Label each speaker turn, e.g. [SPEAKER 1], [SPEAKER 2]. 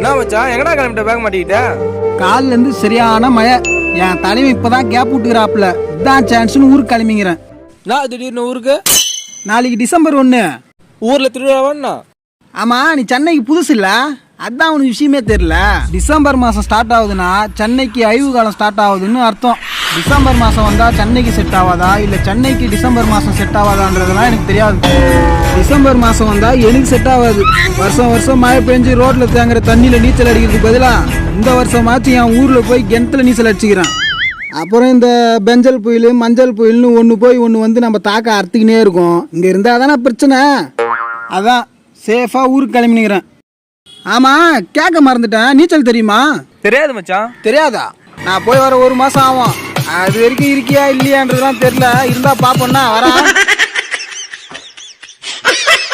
[SPEAKER 1] என்ன மச்சான் எங்கடா கிளம்பிட்ட பேக்க மாட்டிக்கிட்ட?
[SPEAKER 2] காலில இருந்து சரியான மழை. என் தலைமை இப்பதான் கேப் விட்டுக்கிறாப்புல. இதான் சான்ஸ்னு ஊருக்கு கிளம்பிங்கிறேன்.
[SPEAKER 1] நான் திடீர்னு ஊருக்கு?
[SPEAKER 2] நாளைக்கு டிசம்பர் 1.
[SPEAKER 1] ஊர்ல திருவிழாவான்னா?
[SPEAKER 2] ஆமா, நீ சென்னைக்கு புதுசு இல்ல, அதான் உனக்கு விஷயமே தெரியல. டிசம்பர் மாசம் ஸ்டார்ட் ஆகுதுன்னா சென்னைக்கு ஐவு காலம் ஸ்டார்ட் ஆகுதுன்னு அர்த்தம். டிசம்பர் மாசம் வந்தா சென்னைக்கு செட் ஆகாதா இல்ல சென்னைக்கு டிசம்பர் மாசம் செட் ஆகாதான்றதெல்லாம் எனக்கு தெரியாது. டிசம்பர் மாசம் வந்தா எனக்கு செட் ஆகாது. வருஷம் வருஷம் மழை பெஞ்சு ரோட்ல தேங்குற தண்ணியில நீச்சல் அடிக்கிறதுக்கு பதிலா இந்த வருஷமாச்சும் என் ஊர்ல போய் கிணத்துல நீச்சல் அடிச்சுக்கிறேன். அப்புறம் இந்த பெஞ்சல் புயல் மஞ்சள் புயல்னு ஒன்று போய் ஒன்று வந்து நம்ம தாக்க அறுத்துக்கினே இருக்கும். இங்கே இருந்தால் தானே பிரச்சனை. அதான் சேஃபாக ஊருக்கு கிளம்பினுக்கிறேன். ஆமாம், கேட்க மறந்துட்டேன், நீச்சல் தெரியுமா?
[SPEAKER 1] தெரியாது மச்சான்.
[SPEAKER 2] தெரியாதா? நான் போய் வர 1 மாதம் ஆகும். அது வரைக்கும் இருக்கியா இல்லையான்றதுலாம் தெரியல. இருந்தால் பார்ப்போன்னா வரேன்.